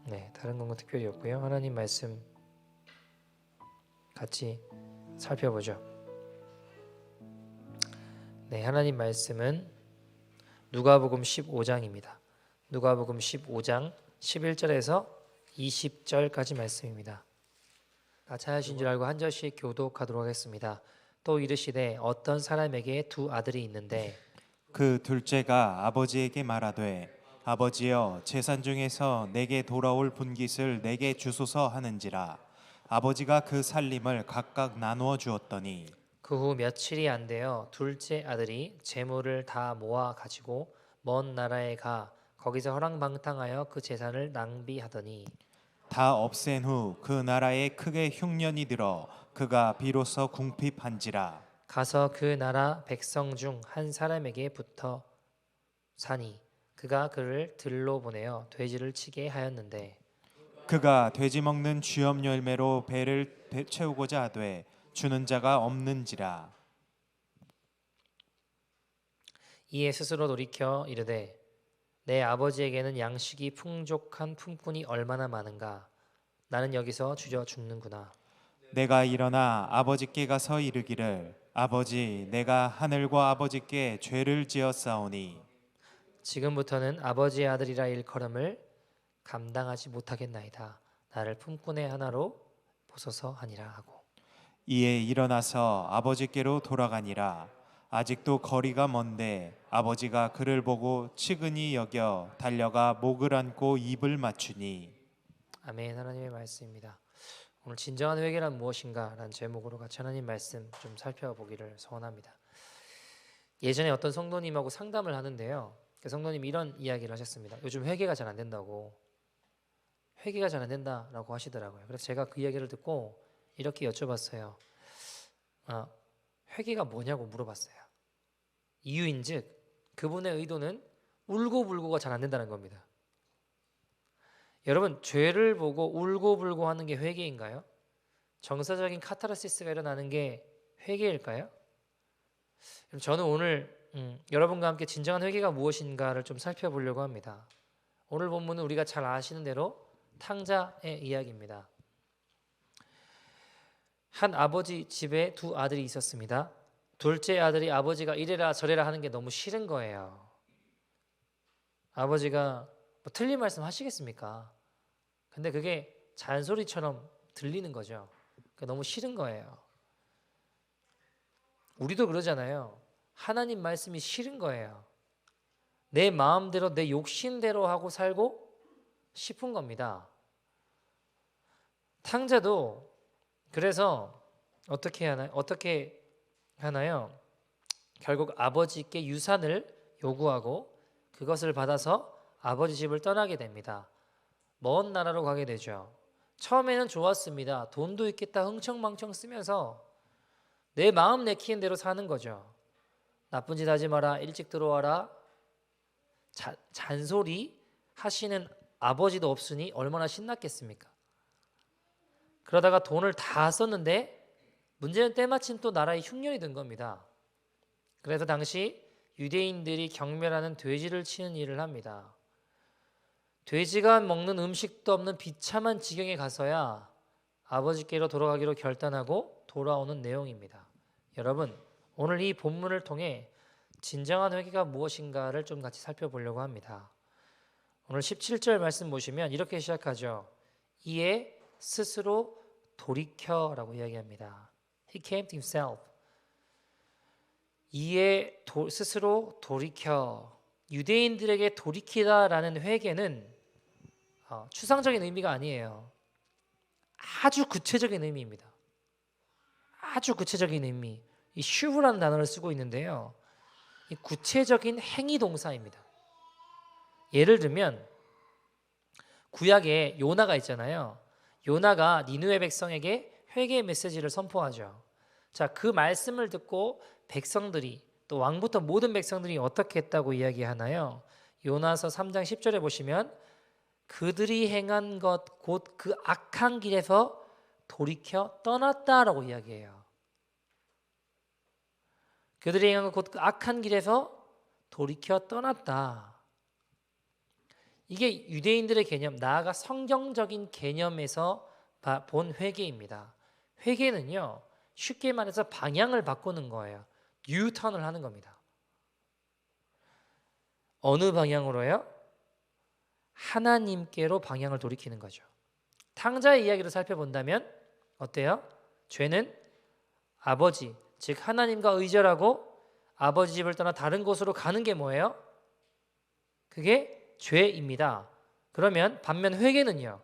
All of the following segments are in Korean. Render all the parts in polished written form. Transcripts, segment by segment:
네, 다른 건 특별히 없고요. 하나님 말씀 같이 살펴보죠. 네, 하나님 말씀은 누가복음 15장입니다. 누가복음 15장 11절에서 20절까지 말씀입니다. 같이 하신 줄 알고 한 절씩 교독하도록 하겠습니다. 또 이르시되 어떤 사람에게 두 아들이 있는데 그 둘째가 아버지에게 말하되 아버지여 재산 중에서 내게 돌아올 분깃을 내게 주소서 하는지라. 아버지가 그 살림을 각각 나누어 주었더니 그 후 며칠이 안 되어 둘째 아들이 재물을 다 모아 가지고 먼 나라에 가 거기서 허랑방탕하여 그 재산을 낭비하더니 다 없앤 후 그 나라에 크게 흉년이 들어 그가 비로소 궁핍한지라. 가서 그 나라 백성 중 한 사람에게 붙어 사니 그가 그를 들로 보내어 돼지를 치게 하였는데 그가 돼지 먹는 쥐염 열매로 배를 채우고자 하되 주는 자가 없는지라. 이에 스스로 돌이켜 이르되 내 아버지에게는 양식이 풍족한 품꾼이 얼마나 많은가 나는 여기서 주저 죽는구나. 내가 일어나 아버지께 가서 이르기를 아버지 내가 하늘과 아버지께 죄를 지었사오니 지금부터는 아버지의 아들이라 일컬음을 감당하지 못하겠나이다. 나를 품꾼의 하나로 보소서 하니라 하고 이에 일어나서 아버지께로 돌아가니라. 아직도 거리가 먼데 아버지가 그를 보고 측은히 여겨 달려가 목을 안고 입을 맞추니. 아멘. 하나님의 말씀입니다. 오늘 진정한 회개란 무엇인가 라는 제목으로 같이 하나님 말씀 좀 살펴보기를 소원합니다. 예전에 어떤 성도님하고 상담을 하는데요. 그 성도님이 이런 이야기를 하셨습니다. 요즘 회개가 잘 안 된다고. 회개가 잘 안 된다라고 하시더라고요. 그래서 제가 그 이야기를 듣고 이렇게 여쭤봤어요. 회개가 뭐냐고 물어봤어요. 이유인즉 그분의 의도는 울고불고가 잘 안 된다는 겁니다. 여러분 죄를 보고 울고불고 하는 게 회개인가요? 정서적인 카타르시스가 일어나는 게 회개일까요? 저는 오늘 여러분과 함께 진정한 회개가 무엇인가를 좀 살펴보려고 합니다. 오늘 본문은 우리가 잘 아시는 대로 탕자의 이야기입니다. 한 아버지 집에 두 아들이 있었습니다. 둘째 아들이 아버지가 이래라 저래라 하는 게 너무 싫은 거예요. 아버지가 뭐 틀린 말씀 하시겠습니까? 근데 그게 잔소리처럼 들리는 거죠. 너무 싫은 거예요. 우리도 그러잖아요. 하나님 말씀이 싫은 거예요. 내 마음대로 내 욕심대로 하고 살고 싶은 겁니다. 탕자도 그래서 어떻게 하나요? 결국 아버지께 유산을 요구하고 그것을 받아서 아버지 집을 떠나게 됩니다. 먼 나라로 가게 되죠. 처음에는 좋았습니다. 돈도 있겠다 흥청망청 쓰면서 내 마음 내키는 대로 사는 거죠. 나쁜 짓 하지 마라, 일찍 들어와라, 잔소리 하시는 아버지도 없으니 얼마나 신났겠습니까? 그러다가 돈을 다 썼는데 문제는 때마침 또 나라에 흉년이 든 겁니다. 그래서 당시 유대인들이 경멸하는 돼지를 치는 일을 합니다. 돼지가 먹는 음식도 없는 비참한 지경에 가서야 아버지께로 돌아가기로 결단하고 돌아오는 내용입니다. 여러분, 오늘 이 본문을 통해 진정한 회개가 무엇인가를 좀 같이 살펴보려고 합니다. 오늘 17절 말씀 보시면 이렇게 시작하죠. 이에 스스로 돌이켜라고 이야기합니다. He came to himself. 이에 스스로 돌이켜. 유대인들에게 돌이키다라는 회개는 추상적인 의미가 아니에요. 아주 구체적인 의미입니다. 아주 구체적인 의미. 이 슈브라는 단어를 쓰고 있는데요. 이 구체적인 행위 동사입니다. 예를 들면 구약에 요나가 있잖아요. 요나가 니느웨 백성에게 회개의 메시지를 선포하죠. 자, 그 말씀을 듣고 백성들이 또 왕부터 모든 백성들이 어떻게 했다고 이야기하나요? 요나서 3장 10절에 보시면 그들이 행한 것 곧 그 악한 길에서 돌이켜 떠났다라고 이야기해요. 그들이 행한 것 곧 그 악한 길에서 돌이켜 떠났다. 이게 유대인들의 개념, 나아가 성경적인 개념에서 본 회개입니다. 회개는요, 쉽게 말해서 방향을 바꾸는 거예요. 뉴턴을 하는 겁니다. 어느 방향으로요? 하나님께로 방향을 돌이키는 거죠. 탕자의 이야기를 살펴본다면 어때요? 죄는 아버지, 즉 하나님과 의절하고 아버지 집을 떠나 다른 곳으로 가는 게 뭐예요? 그게 죄입니다. 그러면 반면 회개는요,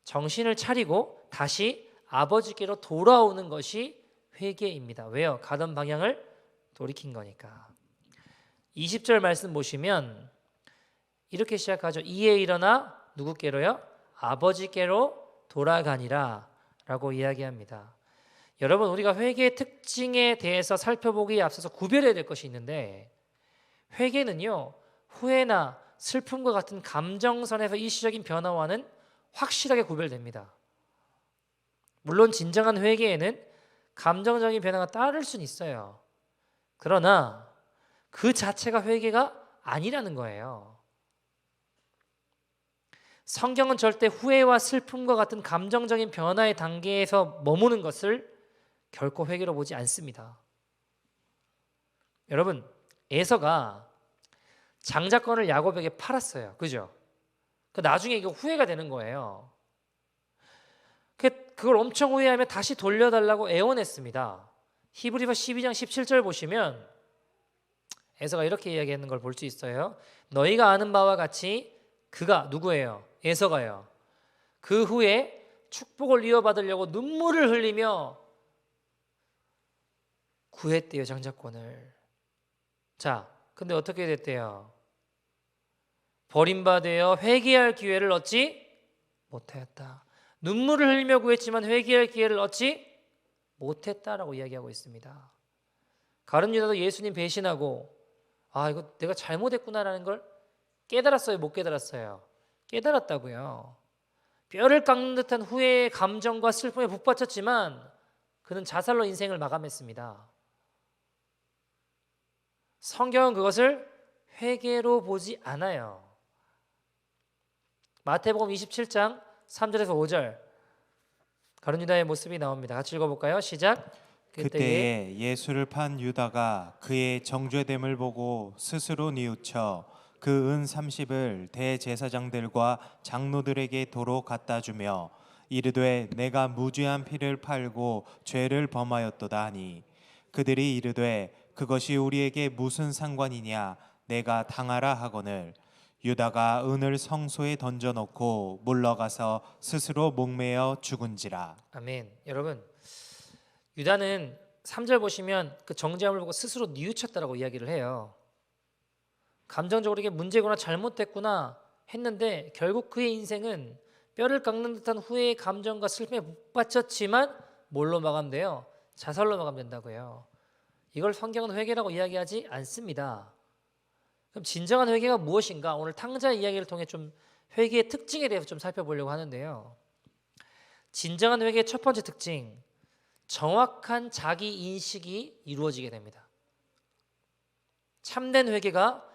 정신을 차리고 다시 아버지께로 돌아오는 것이 회개입니다. 왜요? 가던 방향을 돌이킨 거니까. 20절 말씀 보시면 이렇게 시작하죠. 이에 일어나 누구께로요? 아버지께로 돌아가니라 라고 이야기합니다. 여러분, 우리가 회개의 특징에 대해서 살펴보기에 앞서서 구별해야 될 것이 있는데, 회개는요, 후회나 슬픔과 같은 감정선에서 일시적인 변화와는 확실하게 구별됩니다. 물론 진정한 회개에는 감정적인 변화가 따를 수는 있어요. 그러나 그 자체가 회개가 아니라는 거예요. 성경은 절대 후회와 슬픔과 같은 감정적인 변화의 단계에서 머무는 것을 결코 회개로 보지 않습니다. 여러분, 에서가 장자권을 야곱에게 팔았어요. 그죠? 나중에 이거 후회가 되는 거예요. 그걸 엄청 후회하며 다시 돌려달라고 애원했습니다. 히브리서 12장 17절 보시면 에서가 이렇게 이야기하는 걸 볼 수 있어요. 너희가 아는 바와 같이 그가 누구예요? 에서가요. 그 후에 축복을 이어받으려고 눈물을 흘리며 구했대요, 장자권을. 자, 근데 어떻게 됐대요? 버림받아 회개할 기회를 얻지 못하였다. 눈물을 흘리며 구했지만 회개할 기회를 얻지 못했다라고 이야기하고 있습니다. 가룟 유다도 예수님 배신하고 이거 내가 잘못했구나라는 걸 깨달았어요? 못 깨달았어요? 깨달았다고요. 뼈를 깎는 듯한 후회의 감정과 슬픔에 북받쳤지만 그는 자살로 인생을 마감했습니다. 성경은 그것을 회개로 보지 않아요. 마태복음 27장 3절에서 5절 가룟 유다의 모습이 나옵니다. 같이 읽어볼까요? 시작. 그때에 예수를 판 유다가 그의 정죄됨을 보고 스스로 뉘우쳐 그 은 30을 대제사장들과 장로들에게 도로 갖다 주며 이르되 내가 무죄한 피를 팔고 죄를 범하였도다 하니 그들이 이르되 그것이 우리에게 무슨 상관이냐 내가 당하라 하거늘 유다가 은을 성소에 던져놓고 물러가서 스스로 목매어 죽은지라. 아멘. 여러분, 유다는 3절 보시면 그 정죄함을 보고 스스로 뉘우쳤다라고 이야기를 해요. 감정적으로 이게 문제구나, 잘못됐구나 했는데 결국 그의 인생은 뼈를 깎는 듯한 후회의 감정과 슬픔에 북받쳤지만 뭘로 마감돼요? 자살로 마감된다고요. 이걸 성경은 회개라고 이야기하지 않습니다. 그럼 진정한 회개가 무엇인가? 오늘 탕자의 이야기를 통해 좀 회개의 특징에 대해서 좀 살펴보려고 하는데요. 진정한 회개의 첫 번째 특징, 정확한 자기 인식이 이루어지게 됩니다. 참된 회개가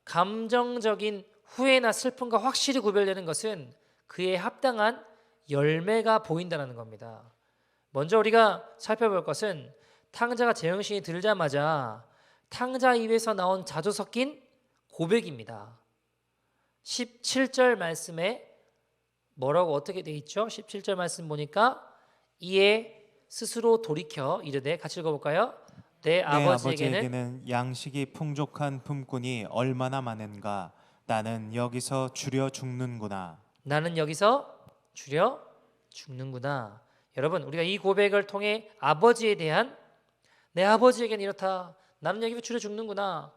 감정적인 후회나 슬픔과 확실히 구별되는 것은 그에 합당한 열매가 보인다는 겁니다. 먼저 우리가 살펴볼 것은 탕자가 제정신이 들자마자 탕자 입에서 나온 자주 섞인 고백입니다. 17절 말씀에 뭐라고 어떻게 돼 있죠? 17절 말씀 보니까 이에 스스로 돌이켜 이르되, 같이 읽어볼까요? 내 아버지에게는 양식이 풍족한 품꾼이 얼마나 많은가. 나는 여기서 주려 죽는구나. 나는 여기서 주려 죽는구나. 여러분, 우리가 이 고백을 통해 아버지에 대한, 내 아버지에게는 이렇다, 나는 여기서 주려 죽는구나,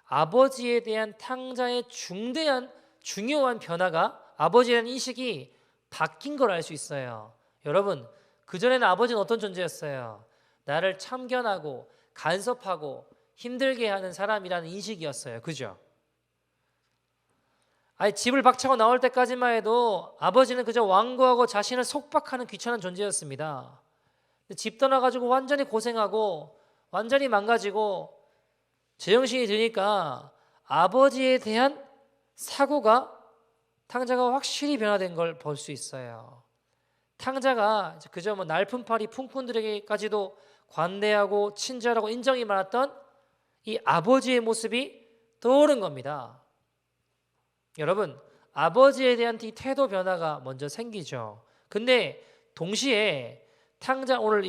아버지에 대한 탕자의 중요한 변화가, 아버지에 대한 인식이 바뀐 걸 알 수 있어요. 여러분, 그전에는 아버지는 어떤 존재였어요? 나를 참견하고 간섭하고 힘들게 하는 사람이라는 인식이었어요. 그죠? 집을 박차고 나올 때까지만 해도 아버지는 그저 완고하고 자신을 속박하는 귀찮은 존재였습니다. 집 떠나가지고 완전히 고생하고 완전히 망가지고 제정신이 드니까 아버지에 대한 사고가 탕자가 확실히 변화된 걸 볼 수 있어요. 탕자가 그저 날품팔이 품꾼들에게까지도 관대하고 친절하고 인정이 많았던 이 아버지의 모습이 떠오른 겁니다. 여러분, 아버지에 대한 이 태도 변화가 먼저 생기죠. 근데 동시에 탕자 오늘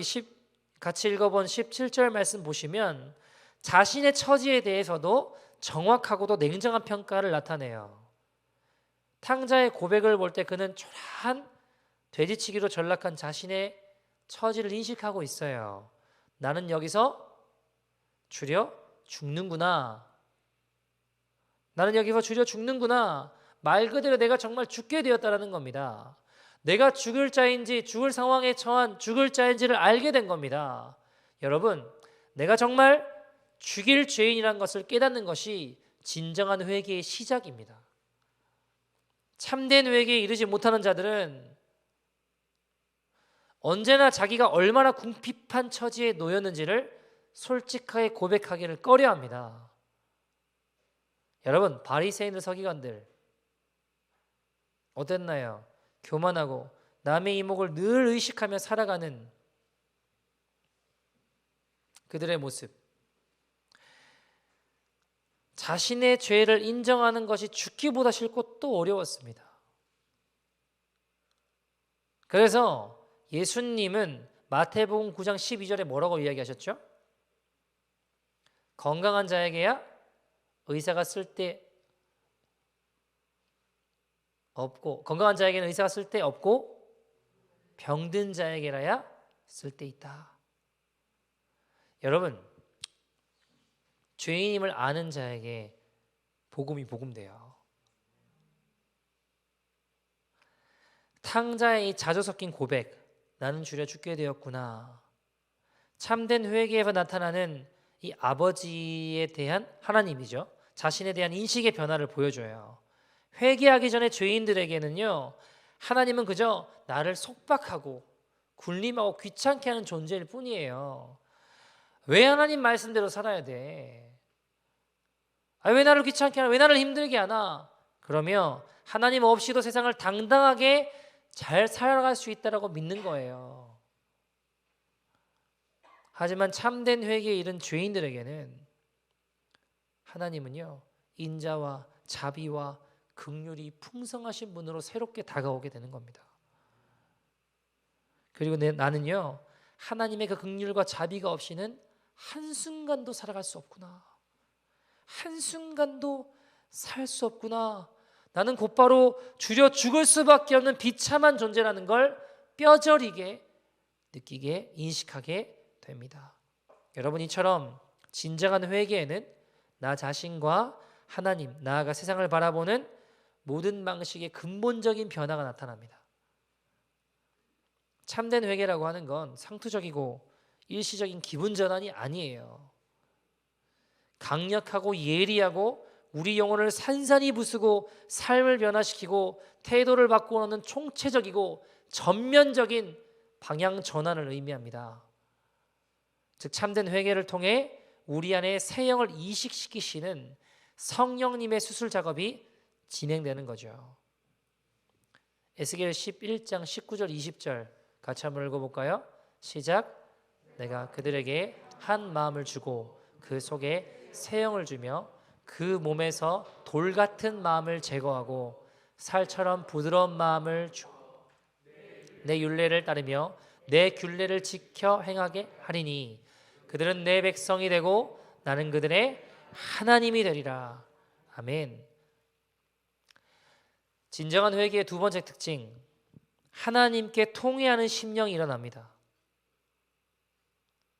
같이 읽어본 17절 말씀 보시면 자신의 처지에 대해서도 정확하고도 냉정한 평가를 나타내요. 탕자의 고백을 볼 때 그는 초라한 돼지치기로 전락한 자신의 처지를 인식하고 있어요. 나는 여기서 주려 죽는구나. 나는 여기서 주려 죽는구나. 말 그대로 내가 정말 죽게 되었다라는 겁니다. 내가 죽을 자인지 죽을 상황에 처한 죽을 자인지를 알게 된 겁니다. 여러분, 내가 정말 죽일 죄인이라는 것을 깨닫는 것이 진정한 회개의 시작입니다. 참된 회개에 이르지 못하는 자들은 언제나 자기가 얼마나 궁핍한 처지에 놓였는지를 솔직하게 고백하기를 꺼려합니다. 여러분, 바리새인들 서기관들 어땠나요? 교만하고 남의 이목을 늘 의식하며 살아가는 그들의 모습. 자신의 죄를 인정하는 것이 죽기보다 싫고 또 어려웠습니다. 그래서 예수님은 마태복음 9장 12절에 뭐라고 이야기하셨죠? 건강한 자에게야 의사가 쓸데 없고, 건강한 자에게는 의사가 쓸데 없고 병든 자에게라야 쓸데 있다. 여러분, 죄인임을 아는 자에게 복음이 복음돼요. 탕자의 이 자주 섞인 고백, 나는 주려 죽게 되었구나. 참된 회개에서 나타나는 이 아버지에 대한 하나님이죠. 자신에 대한 인식의 변화를 보여줘요. 회개하기 전에 죄인들에게는요, 하나님은 그저 나를 속박하고 굴림하고 귀찮게 하는 존재일 뿐이에요. 왜 하나님 말씀대로 살아야 돼? 왜 나를 귀찮게 하나? 왜 나를 힘들게 하나? 그러면 하나님 없이도 세상을 당당하게 잘 살아갈 수 있다라고 믿는 거예요. 하지만 참된 회개에 이른 죄인들에게는 하나님은요, 인자와 자비와 긍휼이 풍성하신 분으로 새롭게 다가오게 되는 겁니다. 그리고 나는요, 하나님의 그 긍휼과 자비가 없이는 한순간도 살아갈 수 없구나. 한순간도 살 수 없구나. 나는 곧바로 주려 죽을 수밖에 없는 비참한 존재라는 걸 뼈저리게 느끼게 인식하게 됩니다. 여러분, 이처럼 진정한 회개에는 나 자신과 하나님, 나아가 세상을 바라보는 모든 방식의 근본적인 변화가 나타납니다. 참된 회개라고 하는 건 상투적이고 일시적인 기분 전환이 아니에요. 강력하고 예리하고 우리 영혼을 산산이 부수고 삶을 변화시키고 태도를 바꾸는 총체적이고 전면적인 방향 전환을 의미합니다. 즉 참된 회개를 통해 우리 안에 새 영을 이식시키시는 성령님의 수술 작업이 진행되는 거죠. 에스겔 11장 19절 20절 같이 한번 읽어볼까요? 시작. 내가 그들에게 한 마음을 주고 그 속에 새 영을 주며 그 몸에서 돌 같은 마음을 제거하고 살처럼 부드러운 마음을 주고 내 율례를 따르며 내 균례를 지켜 행하게 하리니 그들은 내 백성이 되고 나는 그들의 하나님이 되리라. 아멘. 진정한 회개의 두 번째 특징, 하나님께 통회하는 심령이 일어납니다.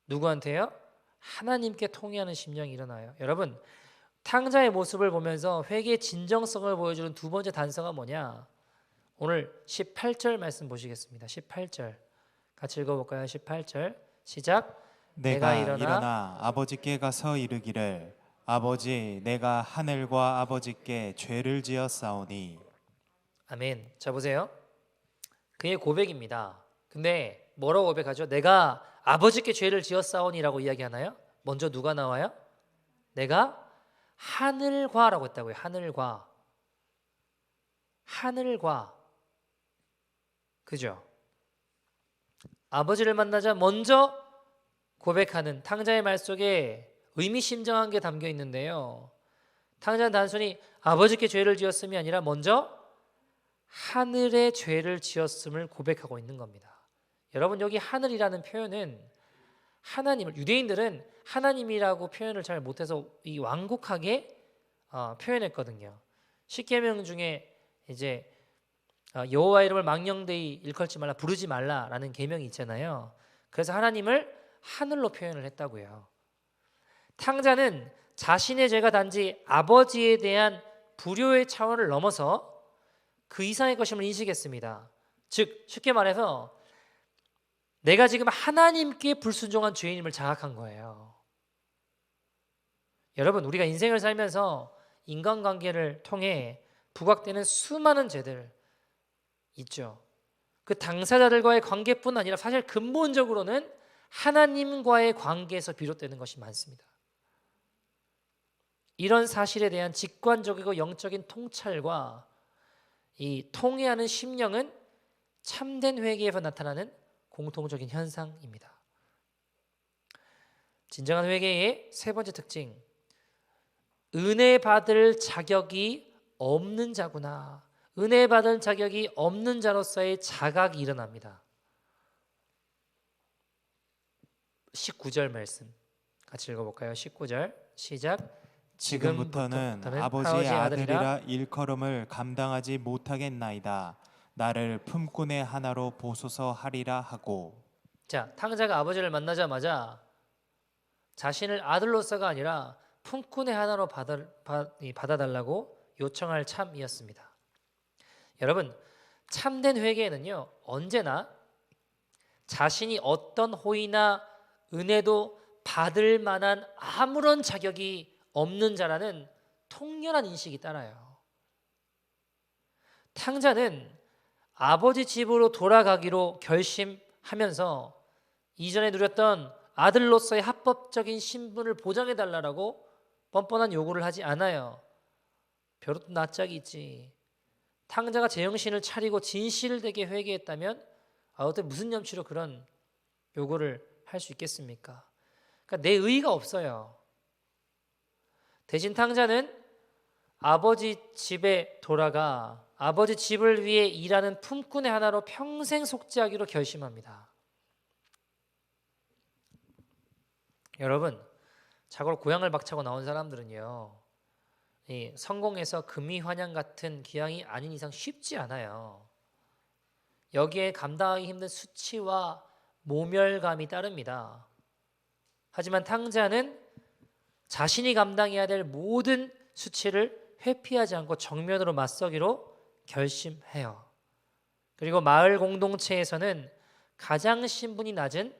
누구한테요? 하나님께 통회하는 심령이 일어나요. 여러분, 탕자의 모습을 보면서 회개의 진정성을 보여주는 두 번째 단서가 뭐냐? 오늘 18절 말씀 보시겠습니다. 18절 같이 읽어볼까요? 18절 시작. 내가 일어나 아버지께 가서 이르기를 아버지, 내가 하늘과 아버지께 죄를 지었사오니. 아멘. 자 보세요. 그의 고백입니다. 근데 뭐라고 고백하죠? 내가 아버지께 죄를 지었사오니라고 이야기하나요? 먼저 누가 나와요? 내가 하늘과라고 했다고요. 하늘과. 하늘과, 그죠? 아버지를 만나자 먼저 고백하는 탕자의 말 속에 의미심장한 게 담겨 있는데요. 탕자는 단순히 아버지께 죄를 지었음이 아니라 먼저 하늘의 죄를 지었음을 고백하고 있는 겁니다. 여러분, 여기 하늘이라는 표현은 하나님을, 유대인들은 하나님이라고 표현을 잘 못해서 이 완곡하게 표현했거든요. 십계명 중에 이제 여호와 이름을 망령되이 일컬지 말라, 부르지 말라라는 계명이 있잖아요. 그래서 하나님을 하늘로 표현을 했다고요. 탕자는 자신의 죄가 단지 아버지에 대한 불효의 차원을 넘어서 그 이상의 것임을 인식했습니다. 즉 쉽게 말해서 내가 지금 하나님께 불순종한 죄인임을 자각한 거예요. 여러분, 우리가 인생을 살면서 인간관계를 통해 부각되는 수많은 죄들 있죠. 그 당사자들과의 관계뿐 아니라 사실 근본적으로는 하나님과의 관계에서 비롯되는 것이 많습니다. 이런 사실에 대한 직관적이고 영적인 통찰과 이 통회하는 심령은 참된 회개에서 나타나는 공통적인 현상입니다. 진정한 회개의 세 번째 특징, 은혜 받을 자격이 없는 자구나. 은혜 받을 자격이 없는 자로서의 자각이 일어납니다. 19절 말씀 같이 읽어볼까요? 19절 시작. 지금부터는 아버지의 아들이라 일컬음을 감당하지 못하겠나이다. 나를 품꾼의 하나로 보소서 하리라 하고. 자, 탕자가 아버지를 만나자마자 자신을 아들로서가 아니라 품꾼의 하나로 받아달라고 요청할 참이었습니다. 여러분, 참된 회개에는요, 언제나 자신이 어떤 호의나 은혜도 받을 만한 아무런 자격이 없는 자라는 통렬한 인식이 따라요. 탕자는 아버지 집으로 돌아가기로 결심하면서 이전에 누렸던 아들로서의 합법적인 신분을 보장해달라고 뻔뻔한 요구를 하지 않아요. 벼룩도 낯짝이 있지. 탕자가 제정신을 차리고 진실되게 회개했다면 어떻게 무슨 염치로 그런 요구를 할 수 있겠습니까? 그러니까 내 의의가 없어요. 대신 탕자는 아버지 집에 돌아가 아버지 집을 위해 일하는 품꾼의 하나로 평생 속죄하기로 결심합니다. 여러분, 자고로 고향을 박차고 나온 사람들은요, 이 성공해서 금이환양 같은 기왕이 아닌 이상 쉽지 않아요. 여기에 감당하기 힘든 수치와 모멸감이 따릅니다. 하지만 탕자는 자신이 감당해야 될 모든 수치를 회피하지 않고 정면으로 맞서기로 결심해요. 그리고 마을 공동체에서는 가장 신분이 낮은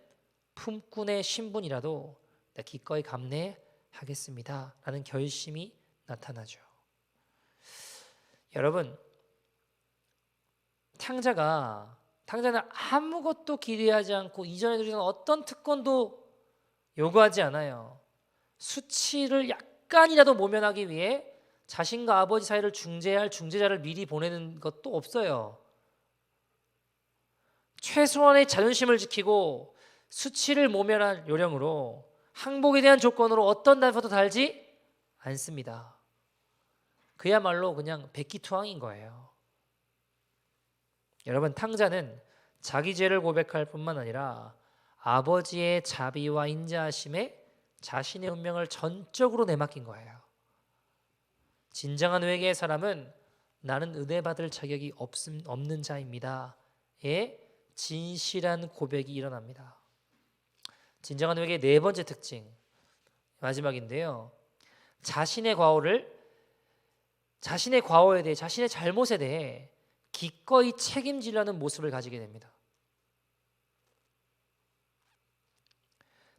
품꾼의 신분이라도 기꺼이 감내하겠습니다 라는 결심이 나타나죠. 여러분, 탕자는 아무것도 기대하지 않고 이전에 누리던 어떤 특권도 요구하지 않아요. 수치를 약간이라도 모면하기 위해 자신과 아버지 사이를 중재할 중재자를 미리 보내는 것도 없어요. 최소한의 자존심을 지키고 수치를 모면할 요령으로 항복에 대한 조건으로 어떤 단서도 달지 않습니다. 그야말로 그냥 백기투항인 거예요. 여러분, 탕자는 자기 죄를 고백할 뿐만 아니라 아버지의 자비와 인자하심에 자신의 운명을 전적으로 내맡긴 거예요. 진정한 회개의 사람은 나는 은혜 받을 자격이 없는 자입니다의 진실한 고백이 일어납니다. 진정한 회개의 네 번째 특징, 마지막인데요. 자신의 과오에 대해, 자신의 잘못에 대해 기꺼이 책임지려는 모습을 가지게 됩니다.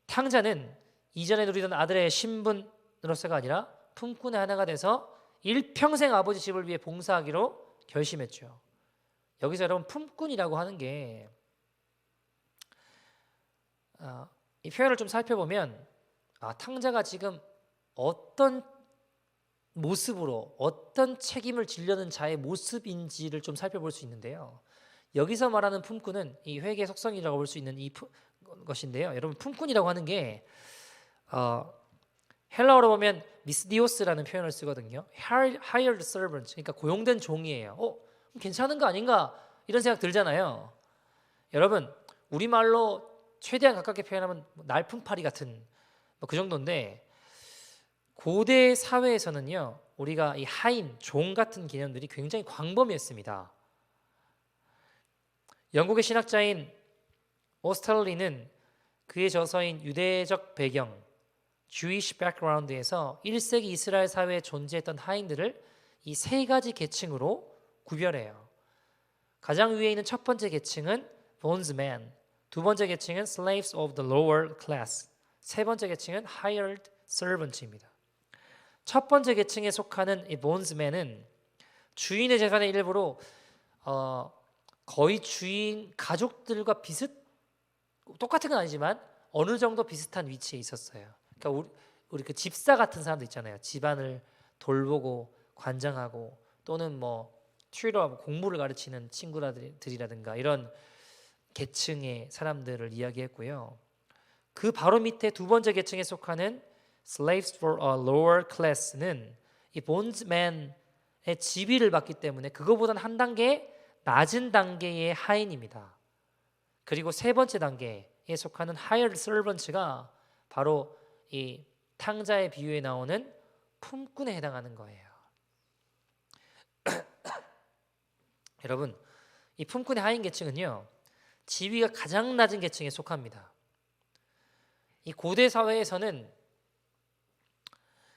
탕자는 이전에 누리던 아들의 신분으로서가 아니라 품꾼의 하나가 돼서 일평생 아버지 집을 위해 봉사하기로 결심했죠. 여기서 여러분, 품꾼이라고 하는 게 이 표현을 좀 살펴보면 탕자가 지금 어떤 모습으로 어떤 책임을 지려는 자의 모습인지를 좀 살펴볼 수 있는데요. 여기서 말하는 품꾼은 이 회개의 속성이라고 볼 수 있는 것인데요. 여러분 품꾼이라고 하는 게 헬라어로 보면 미스디오스라는 표현을 쓰거든요. hired servant, 그러니까 고용된 종이에요. 괜찮은 거 아닌가 이런 생각 들잖아요. 여러분 우리말로 최대한 가깝게 표현하면 날품팔이 같은 그 정도인데 고대 사회에서는요 우리가 이 하인, 종 같은 개념들이 굉장히 광범위했습니다. 영국의 신학자인 오스털리는 그의 저서인 유대적 배경 Jewish background에서 1세기 이스라엘 사회에 존재했던 하인들을 이 세 가지 계층으로 구별해요. 가장 위에 있는 첫 번째 계층은 bondsmen, 두 번째 계층은 slaves of the lower class, 세 번째 계층은 hired servants입니다. 첫 번째 계층에 속하는 이 bondsmen은 주인의 재산의 일부로 거의 주인 가족들과 똑같은 건 아니지만 어느 정도 비슷한 위치에 있었어요. 그러니까 우리 그 집사 같은 사람도 있잖아요. 집안을 돌보고 관장하고 또는 뭐 튜러하고 공부를 가르치는 친구들이라든가 이런 계층의 사람들을 이야기했고요. 그 바로 밑에 두 번째 계층에 속하는 slaves for a lower class는 이 bondsman의 지위를 받기 때문에 그거보다는 한 단계 낮은 단계의 하인입니다. 그리고 세 번째 단계에 속하는 hired servants가 바로 이 탕자의 비유에 나오는 품꾼에 해당하는 거예요. 여러분, 이 품꾼의 하인 계층은요, 지위가 가장 낮은 계층에 속합니다. 이 고대 사회에서는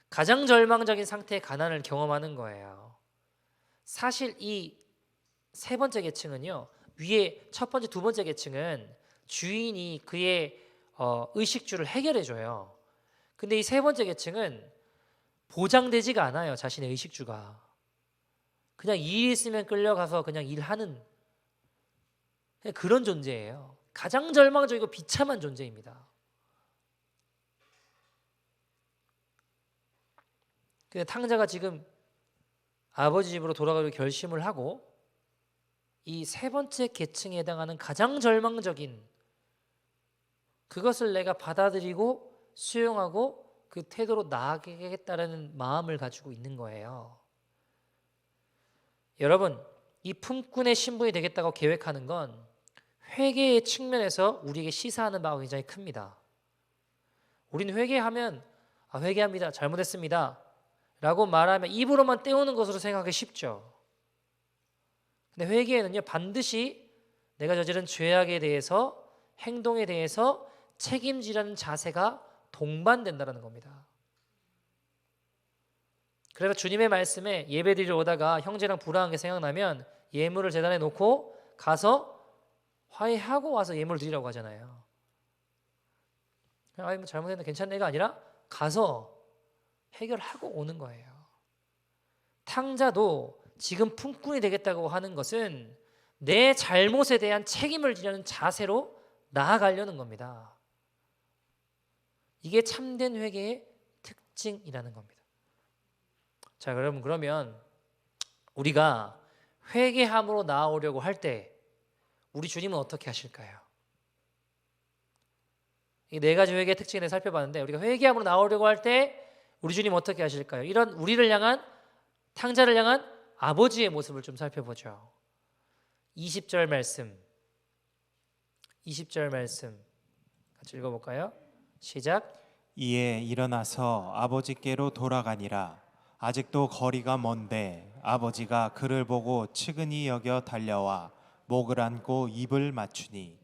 가장 절망적인 상태의 가난을 경험하는 거예요. 사실 이 세 번째 계층은요, 위에 첫 번째, 두 번째 계층은 주인이 그의 의식주를 해결해 줘요. 근데 이 세 번째 계층은 보장되지가 않아요. 자신의 의식주가. 그냥 일 있으면 끌려가서 그냥 일하는 그런 존재예요. 가장 절망적이고 비참한 존재입니다. 근데 탕자가 지금 아버지 집으로 돌아가기로 결심을 하고 이 세 번째 계층에 해당하는 가장 절망적인 그것을 내가 받아들이고 수용하고 그 태도로 나아가겠다라는 마음을 가지고 있는 거예요. 여러분, 이 품꾼의 신분이 되겠다고 계획하는 건 회개의 측면에서 우리에게 시사하는 바가 굉장히 큽니다. 우리는 회개하면 회개합니다. 잘못했습니다. 라고 말하면 입으로만 때우는 것으로 생각하기 쉽죠. 근데 회개에는요 반드시 내가 저지른 죄악에 대해서 행동에 대해서 책임지라는 자세가 동반된다는 겁니다. 그래서 주님의 말씀에 예배드리러 오다가 형제랑 불화한 게 생각나면 예물을 제단에 놓고 가서 화해하고 와서 예물을 드리라고 하잖아요. 뭐 잘못했는데 괜찮은 애가 아니라 가서 해결하고 오는 거예요. 탕자도 지금 품꾼이 되겠다고 하는 것은 내 잘못에 대한 책임을 지려는 자세로 나아가려는 겁니다. 이게 참된 회개의 특징이라는 겁니다. 자, 여러분 그러면 우리가 회개함으로 나아오려고 할 때 우리 주님은 어떻게 하실까요? 이 네 가지 회개의 특징을 살펴봤는데 우리가 회개함으로 나아오려고 할 때 우리 주님 어떻게 하실까요? 이런 우리를 향한 탕자를 향한 아버지의 모습을 좀 살펴보죠. 20절 말씀 같이 읽어볼까요? 시작. 이에 일어나서 아버지께로 돌아가니라. 아직도 거리가 먼데 아버지가 그를 보고 측은히 여겨 달려와 목을 안고 입을 맞추니.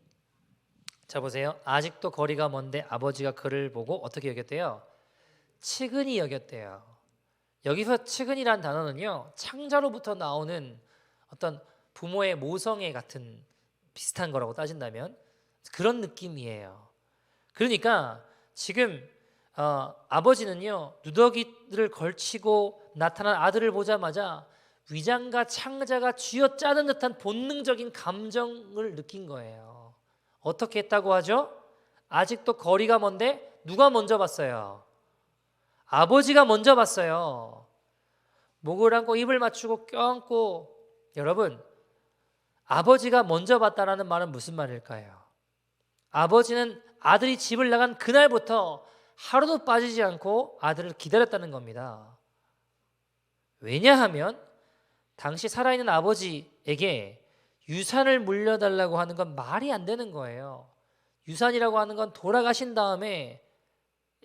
자 보세요. 아직도 거리가 먼데 아버지가 그를 보고 어떻게 여겼대요? 측은히 여겼대요. 여기서 측은이라는 단어는요 창자로부터 나오는 어떤 부모의 모성애 같은 비슷한 거라고 따진다면 그런 느낌이에요. 그러니까 지금 아버지는요 누더기를 걸치고 나타난 아들을 보자마자 위장과 창자가 쥐어짜는 듯한 본능적인 감정을 느낀 거예요. 어떻게 했다고 하죠? 아직도 거리가 먼데 누가 먼저 봤어요? 아버지가 먼저 봤어요. 목을 안고 입을 맞추고 껴안고. 여러분, 아버지가 먼저 봤다라는 말은 무슨 말일까요? 아버지는 아들이 집을 나간 그날부터 하루도 빠지지 않고 아들을 기다렸다는 겁니다. 왜냐하면 당시 살아있는 아버지에게 유산을 물려달라고 하는 건 말이 안 되는 거예요. 유산이라고 하는 건 돌아가신 다음에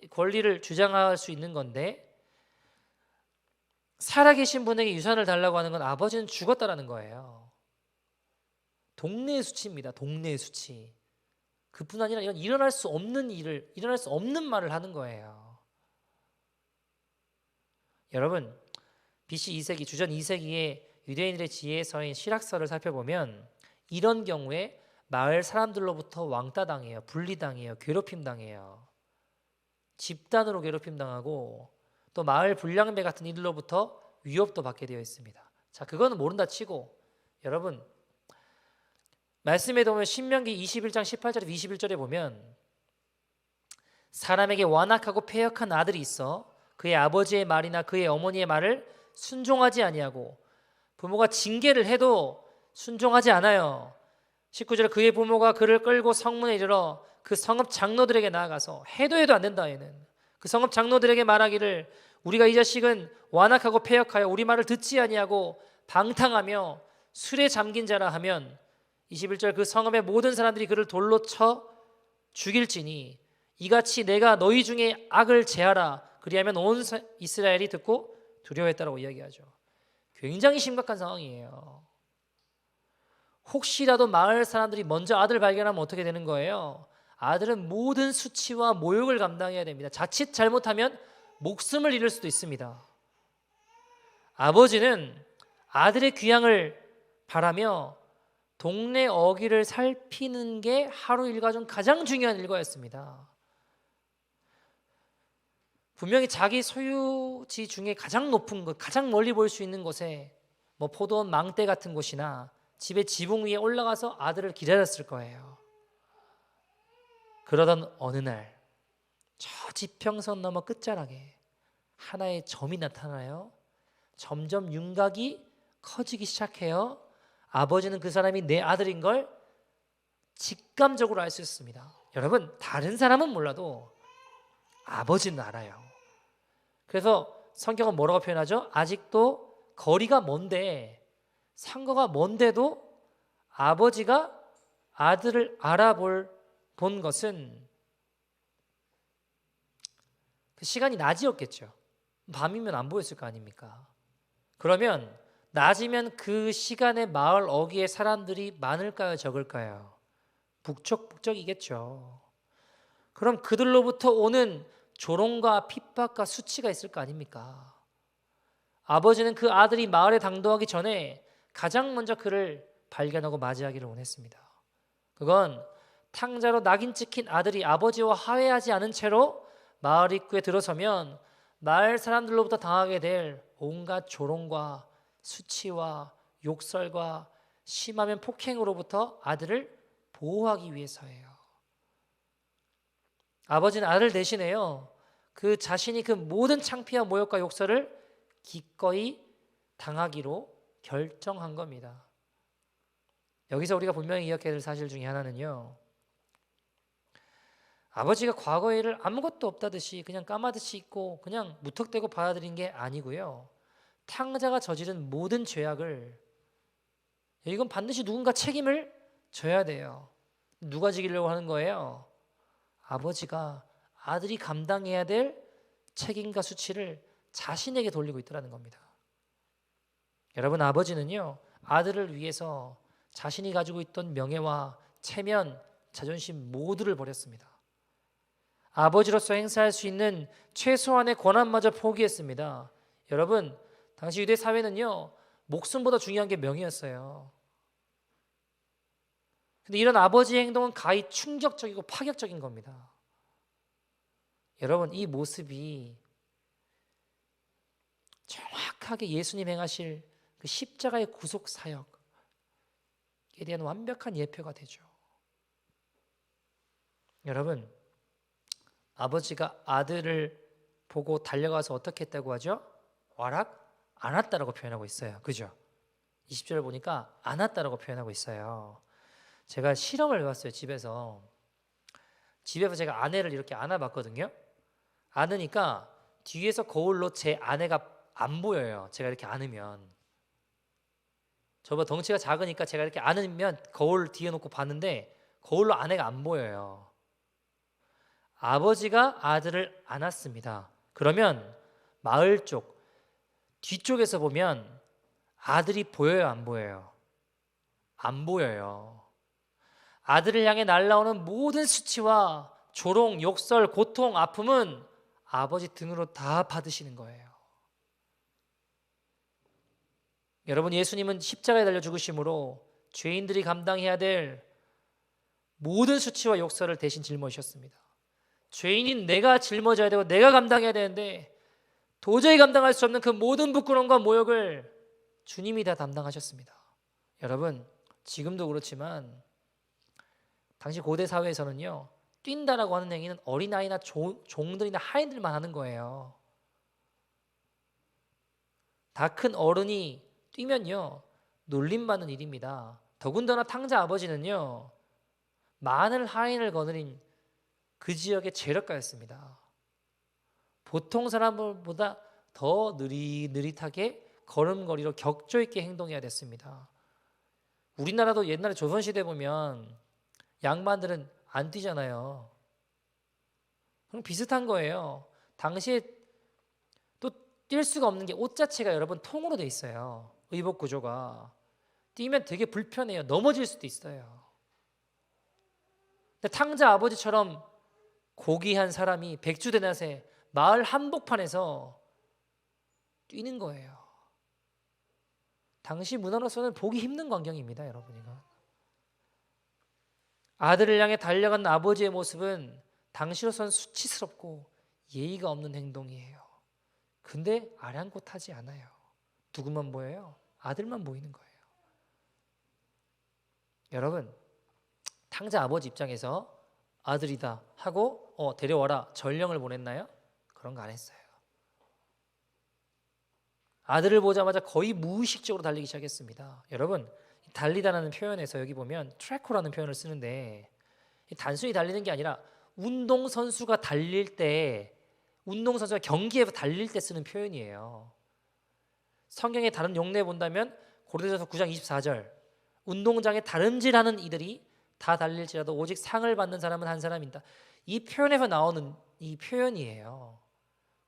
권리를 주장할 수 있는 건데, 살아계신 분에게 유산을 달라고 하는 건 아버지는 죽었다라는 거예요. 동네의 수치입니다. 동네의 수치. 그뿐 아니라 이런 일어날 수 없는 일을, 일어날 수 없는 말을 하는 거예요. 여러분, BC 2세기, 주전 2세기의 유대인들의 지혜서인 실학서를 살펴보면 이런 경우에 마을 사람들로부터 왕따당해요. 분리당해요. 괴롭힘당해요. 집단으로 괴롭힘당하고 또 마을 불량배 같은 이들로부터 위협도 받게 되어 있습니다. 자, 그거는 모른다 치고, 여러분, 말씀에 보면 신명기 21장 18절에 21절에 보면 사람에게 완악하고 패역한 아들이 있어 그의 아버지의 말이나 그의 어머니의 말을 순종하지 아니하고 부모가 징계를 해도 순종하지 않아요. 19절에 그의 부모가 그를 끌고 성문에 이르러 그 성읍 장로들에게 나아가서 해도 안 된다. 얘는 그 성읍 장로들에게 말하기를 우리가 이 자식은 완악하고 패역하여 우리 말을 듣지 아니하고 방탕하며 술에 잠긴 자라 하면 21절 그 성읍의 모든 사람들이 그를 돌로 쳐 죽일지니 이같이 내가 너희 중에 악을 제하라 그리하면 온 이스라엘이 듣고 두려워했다라고 이야기하죠. 굉장히 심각한 상황이에요. 혹시라도 마을 사람들이 먼저 아들 발견하면 어떻게 되는 거예요? 아들은 모든 수치와 모욕을 감당해야 됩니다. 자칫 잘못하면 목숨을 잃을 수도 있습니다. 아버지는 아들의 귀향을 바라며 동네 어귀를 살피는 게 하루 일과 중 가장 중요한 일과였습니다. 분명히 자기 소유지 중에 가장 높은 곳, 가장 멀리 볼 수 있는 곳에 뭐 포도원 망대 같은 곳이나 집의 지붕 위에 올라가서 아들을 기다렸을 거예요. 그러던 어느 날 저 지평선 너머 끝자락에 하나의 점이 나타나요. 점점 윤곽이 커지기 시작해요. 아버지는 그 사람이 내 아들인 걸 직감적으로 알 수 있습니다. 여러분, 다른 사람은 몰라도 아버지는 알아요. 그래서 성경은 뭐라고 표현하죠? 아직도 거리가 먼데, 상거가 먼데도 아버지가 아들을 본 것은 그 시간이 낮이었겠죠. 밤이면 안 보였을 거 아닙니까? 그러면 낮이면 그 시간에 마을 어귀에 사람들이 많을까요? 적을까요? 북적북적이겠죠. 그럼 그들로부터 오는 조롱과 핍박과 수치가 있을 거 아닙니까? 아버지는 그 아들이 마을에 당도하기 전에 가장 먼저 그를 발견하고 맞이하기를 원했습니다. 그건 탕자로 낙인 찍힌 아들이 아버지와 화해하지 않은 채로 마을 입구에 들어서면 마을 사람들로부터 당하게 될 온갖 조롱과 수치와 욕설과 심하면 폭행으로부터 아들을 보호하기 위해서예요. 아버지는 아들 대신에요, 그 자신이 그 모든 창피와 모욕과 욕설을 기꺼이 당하기로 결정한 겁니다. 여기서 우리가 분명히 기억해야 될 사실 중에 하나는요, 아버지가 과거의 일을 아무것도 없다듯이 그냥 까마듯이 잊고 그냥 무턱대고 받아들인 게 아니고요, 탕자가 저지른 모든 죄악을, 이건 반드시 누군가 책임을 져야 돼요. 누가 지기려고 하는 거예요? 아버지가 아들이 감당해야 될 책임과 수치를 자신에게 돌리고 있다는 겁니다. 여러분, 아버지는요, 아들을 위해서 자신이 가지고 있던 명예와 체면, 자존심 모두를 버렸습니다. 아버지로서 행사할 수 있는 최소한의 권한마저 포기했습니다. 여러분, 당시 유대 사회는요, 목숨보다 중요한 게 명예였어요. 근데 이런 아버지의 행동은 가히 충격적이고 파격적인 겁니다. 여러분, 이 모습이 정확하게 예수님 행하실 그 십자가의 구속 사역에 대한 완벽한 예표가 되죠. 여러분, 아버지가 아들을 보고 달려가서 어떻게 했다고 하죠? 와락 안 왔다라고 표현하고 있어요. 그죠? 20절을 보니까 안 왔다라고 표현하고 있어요. 제가 실험을 해봤어요. 집에서 제가 아내를 이렇게 안아봤거든요. 안으니까 뒤에서 거울로 제 아내가 안 보여요. 제가 이렇게 안으면. 저보다 덩치가 작으니까 제가 이렇게 안으면 거울 뒤에 놓고 봤는데 거울로 아내가 안 보여요. 아버지가 아들을 안았습니다. 그러면 마을 쪽 뒤쪽에서 보면 아들이 보여요, 안 보여요? 안 보여요. 아들을 향해 날아오는 모든 수치와 조롱, 욕설, 고통, 아픔은 아버지 등으로 다 받으시는 거예요. 여러분, 예수님은 십자가에 달려 죽으심으로 죄인들이 감당해야 될 모든 수치와 욕설을 대신 짊어지셨습니다. 죄인인 내가 짊어져야 되고 내가 감당해야 되는데 도저히 감당할 수 없는 그 모든 부끄러움과 모욕을 주님이 다 담당하셨습니다. 여러분, 지금도 그렇지만 당시 고대 사회에서는요, 뛴다라고 하는 행위는 어린아이나 종들이나 하인들만 하는 거예요. 다 큰 어른이 뛰면요, 놀림받는 일입니다. 더군다나 탕자 아버지는요, 많은 하인을 거느린 그 지역의 재력가였습니다. 보통 사람보다 더 느릿느릿하게 걸음걸이로 격조 있게 행동해야 됐습니다. 우리나라도 옛날에 조선시대 보면 양반들은 안 뛰잖아요. 그럼 비슷한 거예요. 당시에 또 뛸 수가 없는 게 옷 자체가 여러분 통으로 돼 있어요. 의복 구조가. 뛰면 되게 불편해요. 넘어질 수도 있어요. 근데 탕자 아버지처럼 고귀한 사람이 백주대낮에 마을 한복판에서 뛰는 거예요. 당시 문화로서는 보기 힘든 광경입니다, 여러분. 이거. 아들을 향해 달려간 아버지의 모습은 당시로서는 수치스럽고 예의가 없는 행동이에요. 근데 아랑곳하지 않아요. 누구만 보여요? 아들만 보이는 거예요. 여러분, 탕자 아버지 입장에서 아들이다 하고 데려와라 전령을 보냈나요? 그런 거 안 했어요. 아들을 보자마자 거의 무의식적으로 달리기 시작했습니다. 여러분, 달리다라는 표현에서 여기 보면 트래커라는 표현을 쓰는데 단순히 달리는 게 아니라 운동선수가 달릴 때, 운동선수가 경기에서 달릴 때 쓰는 표현이에요. 성경의 다른 용례 본다면 고린도전서 9장 24절, 운동장에 다름질하는 이들이 다 달릴지라도 오직 상을 받는 사람은 한 사람이다. 이 표현에서 나오는 이 표현이에요.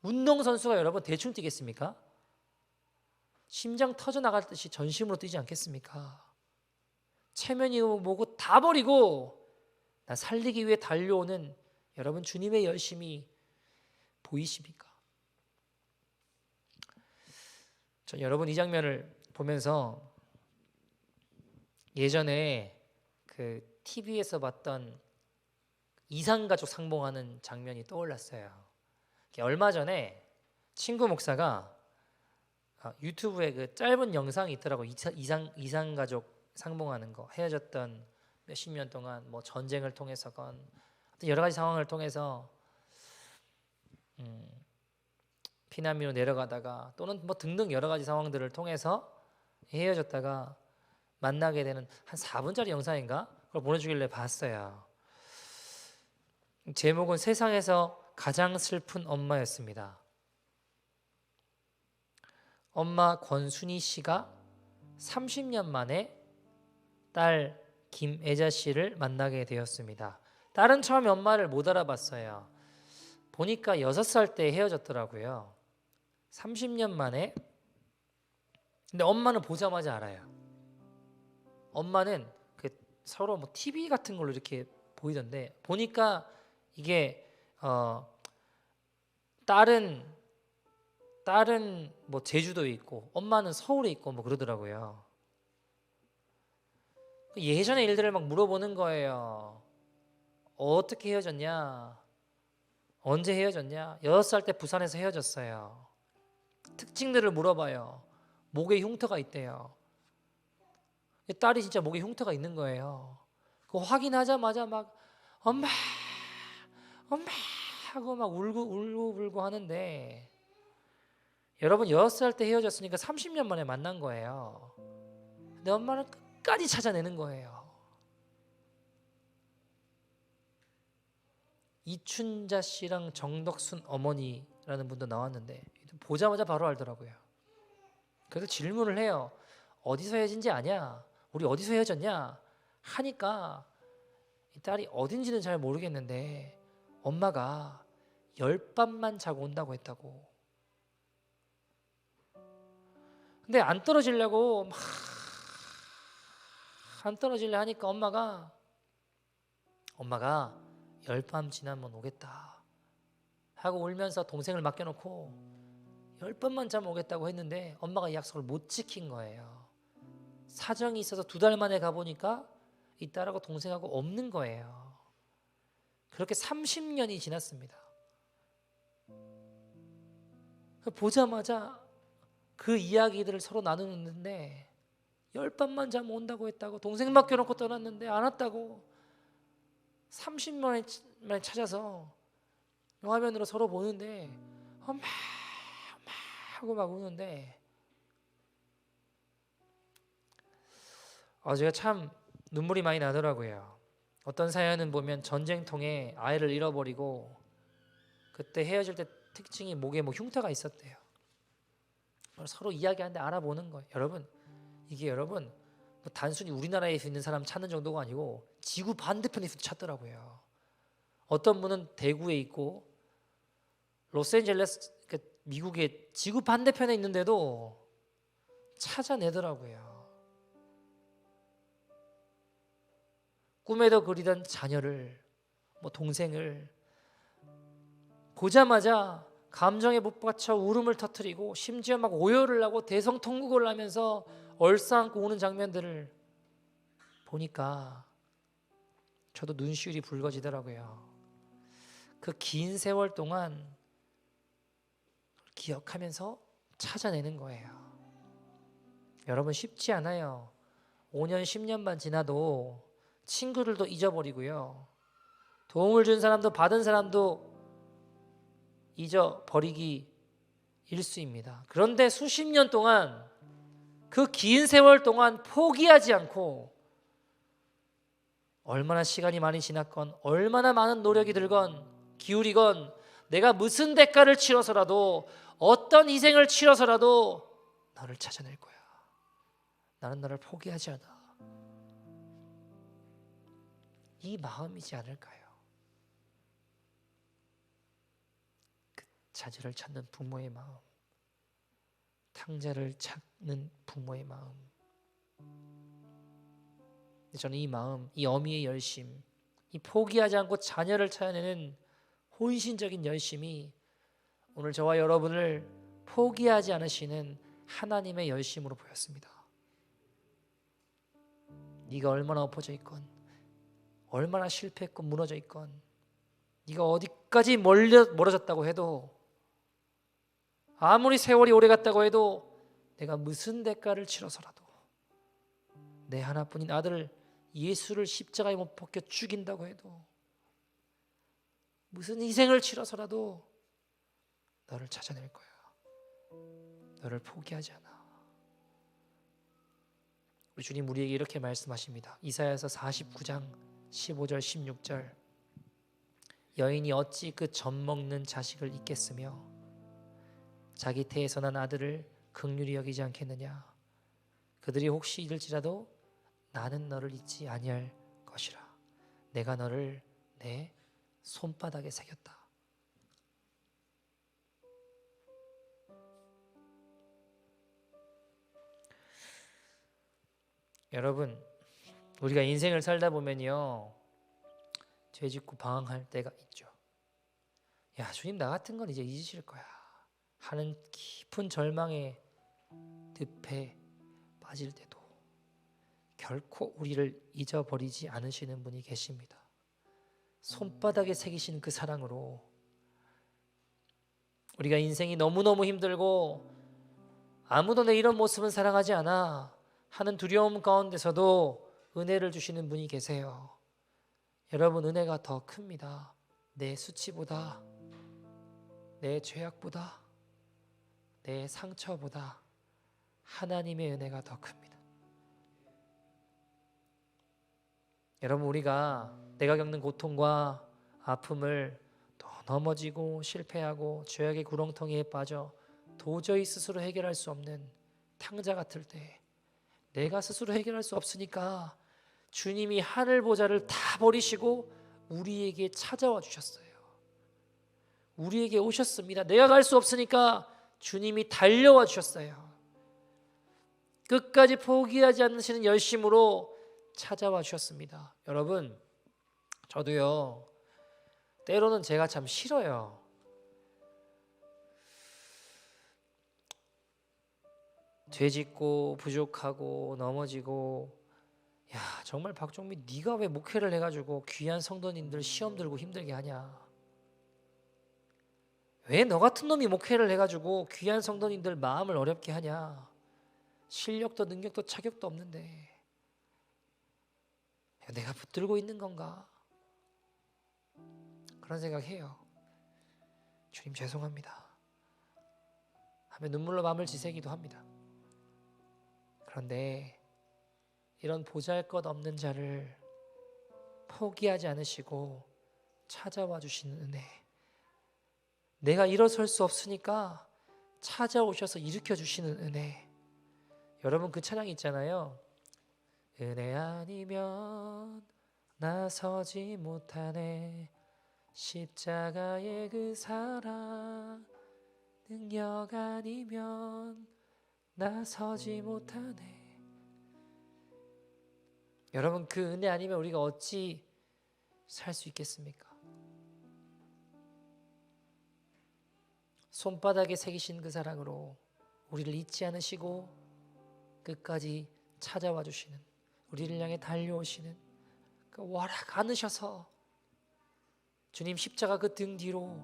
운동선수가 여러분 대충 뛰겠습니까? 심장 터져나갈 듯이 전심으로 뛰지 않겠습니까? 체면이고 뭐고 다 버리고 나 살리기 위해 달려오는 여러분 주님의 열심이 보이십니까? 전 여러분 이 장면을 보면서 예전에 그 TV에서 봤던 이산가족 상봉하는 장면이 떠올랐어요. 얼마 전에 친구 목사가 유튜브에 그 짧은 영상이 있더라고. 이산가족 상봉하는 거, 헤어졌던 몇십 년 동안 뭐 전쟁을 통해서건 여러 가지 상황을 통해서 피난민으로 내려가다가 또는 뭐 등등 여러 가지 상황들을 통해서 헤어졌다가 만나게 되는 한 4분짜리 영상인가? 그걸 보내주길래 봤어요. 제목은 세상에서 가장 슬픈 엄마였습니다. 엄마 권순희 씨가 30년 만에 딸 김애자 씨를 만나게 되었습니다. 딸은 처음에 엄마를 못 알아봤어요. 보니까 6살 때 헤어졌더라고요. 30년 만에. 근데 엄마는 보자마자 알아요. 엄마는 그 서로 뭐 TV 같은 걸로 이렇게 보이던데 보니까 이게 딸은 뭐 제주도에 있고 엄마는 서울에 있고 뭐 그러더라고요. 예전의 일들을 막 물어보는 거예요. 어떻게 헤어졌냐? 언제 헤어졌냐? 6살 때 부산에서 헤어졌어요. 특징들을 물어봐요. 목에 흉터가 있대요. 딸이 진짜 목에 흉터가 있는 거예요. 그거 확인하자마자 막 엄마 하고 막 울고 하는데 여러분 6살 때 헤어졌으니까 30년 만에 만난 거예요. 근데 엄마는 끝까지 찾아내는 거예요. 이춘자 씨랑 정덕순 어머니라는 분도 나왔는데 보자마자 바로 알더라고요. 그래서 질문을 해요. 어디서 헤어진지 아냐? 우리 어디서 헤어졌냐? 하니까 이 딸이 어딘지는 잘 모르겠는데 엄마가 10밤만 자고 온다고 했다고. 근데 안 떨어지려고 막 안 떨어질래 하니까 엄마가 10밤 지나면 오겠다 하고 울면서 동생을 맡겨놓고 10밤만 자면 오겠다고 했는데 엄마가 이 약속을 못 지킨 거예요. 사정이 있어서 2달 만에 가보니까 이 딸하고 동생하고 없는 거예요. 그렇게 30년이 지났습니다. 보자마자 그 이야기들을 서로 나누는데 10밤만 자면 온다고 했다고, 동생 맡겨놓고 떠났는데 안 왔다고, 30년 만에 찾아서 화면으로 서로 보는데 엄마 하고 막 우는데 제가 참 눈물이 많이 나더라고요. 어떤 사연은 보면 전쟁통에 아이를 잃어버리고 그때 헤어질 때 특징이 목에 뭐 흉터가 있었대요. 서로 이야기하는데 알아보는 거예요. 이게 여러분 뭐 단순히 우리나라에 있는 사람 찾는 정도가 아니고 지구 반대편에서 찾더라고요. 어떤 분은 대구에 있고 로스앤젤레스 미국의 지구 반대편에 있는데도 찾아내더라고요. 꿈에도 그리던 자녀를, 뭐 동생을 보자마자 감정에 북받쳐 울음을 터뜨리고 심지어 막 오열을 하고 대성통곡을 하면서 얼싸안고 우는 장면들을 보니까 저도 눈시울이 붉어지더라고요. 그 긴 세월 동안 기억하면서 찾아내는 거예요. 여러분 쉽지 않아요. 5년 10년만 지나도 친구들도 잊어버리고요. 도움을 준 사람도 받은 사람도 잊어버리기 일쑤입니다. 그런데 수십 년 동안 그 긴 세월 동안 포기하지 않고 얼마나 시간이 많이 지났건 얼마나 많은 노력이 들건 기울이건 내가 무슨 대가를 치러서라도 어떤 희생을 치러서라도 너를 찾아낼 거야. 나는 너를 포기하지 않아. 이 마음이지 않을까요? 그 자녀를 찾는 부모의 마음, 탕자를 찾는 부모의 마음. 저는 이 마음, 이 어미의 열심, 이 포기하지 않고 자녀를 찾아내는 혼신적인 열심이 오늘 저와 여러분을 포기하지 않으시는 하나님의 열심으로 보였습니다. 네가 얼마나 엎어져 있건, 얼마나 실패했건 무너져 있건, 네가 어디까지 멀어졌다고 해도, 아무리 세월이 오래 갔다고 해도, 내가 무슨 대가를 치러서라도 내 하나뿐인 아들 예수를 십자가에 못 박혀 죽인다고 해도, 무슨 희생을 치러서라도 너를 찾아낼 거야. 너를 포기하지 않아. 우리 주님 우리에게 이렇게 말씀하십니다. 이사야서 49장 15절 16절. 여인이 어찌 그 젖먹는 자식을 잊겠으며 자기 태에서 난 아들을 긍휼히 여기지 않겠느냐. 그들이 혹시 잊을지라도 나는 너를 잊지 아니할 것이라. 내가 너를 내 손바닥에 새겼다. 여러분, 우리가 인생을 살다 보면요, 죄짓고 방황할 때가 있죠. 야, 주님 나 같은 건 이제 잊으실 거야 하는 깊은 절망의 늪에 빠질 때도 결코 우리를 잊어버리지 않으시는 분이 계십니다. 손바닥에 새기신 그 사랑으로 우리가 인생이 너무너무 힘들고 아무도 내 이런 모습은 사랑하지 않아 하는 두려움 가운데서도 은혜를 주시는 분이 계세요. 여러분, 은혜가 더 큽니다. 내 수치보다, 내 죄악보다, 내 상처보다 하나님의 은혜가 더 큽니다. 여러분, 우리가 내가 겪는 고통과 아픔을 또 넘어지고 실패하고 죄악의 구렁텅이에 빠져 도저히 스스로 해결할 수 없는 탕자 같을 때, 내가 스스로 해결할 수 없으니까 주님이 하늘 보좌를 다 버리시고 우리에게 찾아와 주셨어요. 우리에게 오셨습니다. 내가 갈 수 없으니까 주님이 달려와 주셨어요. 끝까지 포기하지 않으시는 열심으로 찾아와 주셨습니다. 여러분, 저도요, 때로는 제가 참 싫어요. 죄짓고 부족하고 넘어지고, 야, 정말 박종민, 네가 왜 목회를 해가지고 귀한 성도님들 시험 들고 힘들게 하냐? 왜 너 같은 놈이 목회를 해가지고 귀한 성도님들 마음을 어렵게 하냐? 실력도 능력도 자격도 없는데 내가 붙들고 있는 건가? 그런 생각해요. 주님 죄송합니다 하며 눈물로 마음을 지새기도 합니다. 그런데 이런 보잘것없는 자를 포기하지 않으시고 찾아와 주시는 은혜, 내가 일어설 수 없으니까 찾아오셔서 일으켜 주시는 은혜. 여러분, 그 찬양 있잖아요. 은혜 아니면 나서지 못하네, 십자가의 그 사랑, 능력 아니면 나서지 못하네. 여러분, 그 은혜 아니면 우리가 어찌 살 수 있겠습니까? 손바닥에 새기신 그 사랑으로 우리를 잊지 않으시고 끝까지 찾아와 주시는, 우리를 향해 달려오시는 그 워낙 않으셔서 주님 십자가 그 등 뒤로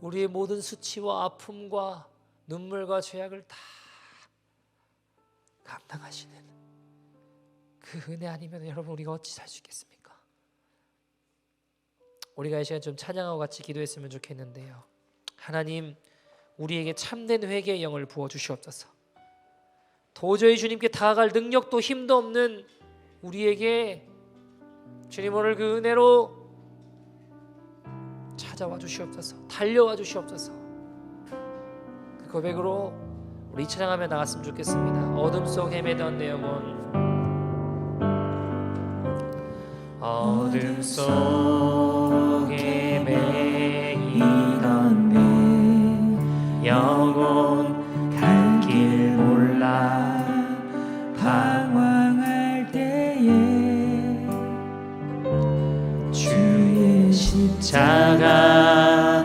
우리의 모든 수치와 아픔과 눈물과 죄악을 다 감당하시는 그 은혜 아니면 여러분, 우리가 어찌 살 수 있겠습니까? 우리가 이 시간 좀 찬양하고 같이 기도했으면 좋겠는데요. 하나님, 우리에게 참된 회개의 영을 부어주시옵소서. 도저히 주님께 다가갈 능력도 힘도 없는 우리에게 주님 오늘 그 은혜로 찾아와 주시옵소서. 달려와 주시옵소서. 그 고백으로 우리 찬양하며 나갔으면 좋겠습니다. 어둠 속 헤매던 내 영혼, 어둠 속에 매이던 내 영혼, 갈 길 몰라 방황할 때에 주의 십자가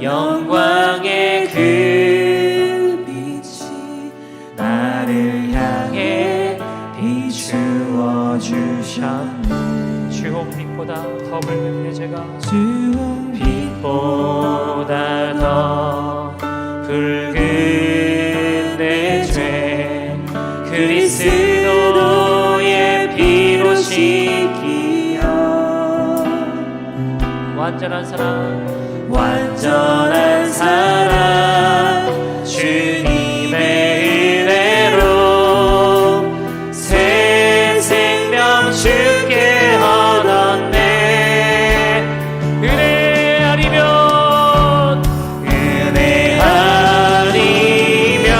영광의 그 빛이 나를 향해 비추어 주셨네. 주홍 빛보다 더 붉은 내 죄가, 주홍 빛보다 더 붉은 내 죄, 그리스도의 피로 씻기어 완전한 사랑, 완전한 사랑, 주님의 은혜로 새 생명 주께 얻었네. 은혜 아니면, 은혜 아니면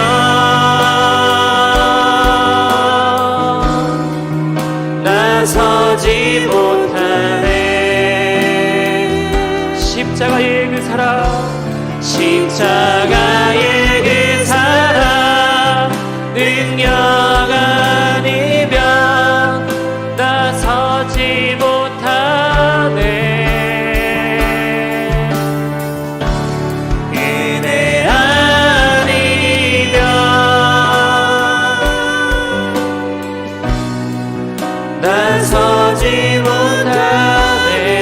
나서지 못하네. 십자가의 그 사랑, 십자가의 그 사랑, 능력 아니면 나서지 못하네. 은혜 아니면 나서지 못하네.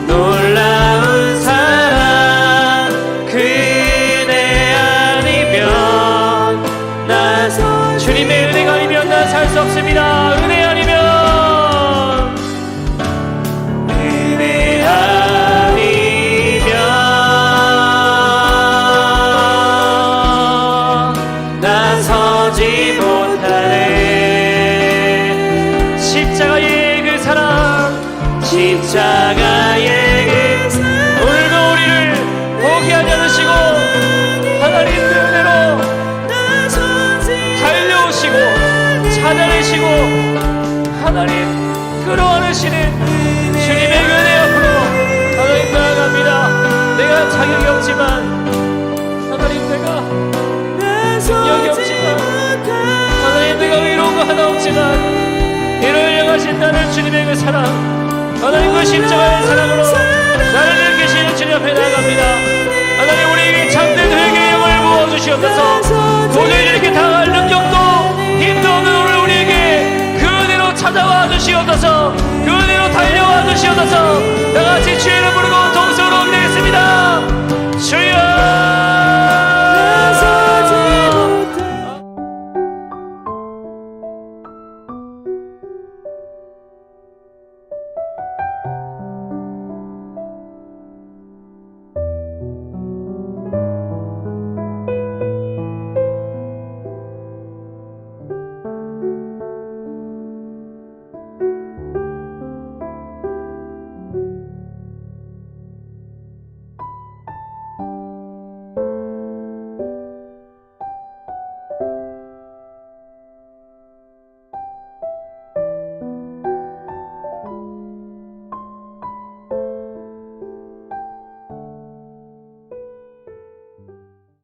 놀라운 사랑, 그 은혜 아니면 나서, 주님의 은혜가 아니면 나 살 수 없습니다. 은혜 아니면, 은혜 아니면 십자가의 길 오늘도 우리를 포기하지 않으시고 하나님 그 은혜로 달려오시고 찾아내시고 하나님 끌어안으시는 주님의 그 은혜 앞으로 하나님 나아갑니다. 내가 자격이 없지만 하나님 내가 능력이 없지만 하나님 내가 의로운 거 하나 없지만 이를 향하신 나는 주님의 그 사랑 하나님 그 십자가의 사랑으로 나를 일으키시는 주님 앞에 나아갑니다. 하나님 우리에게 참된 회개의 영을 부어주시옵소서. 도저히 이렇게 당할 능력도 힘도 없는 오늘 우리에게 그 은혜로 찾아와 주시옵소서. 그 은혜로 달려와 주시옵소서. 나같이 주의 이름 부르고 동서로 기도했습니다.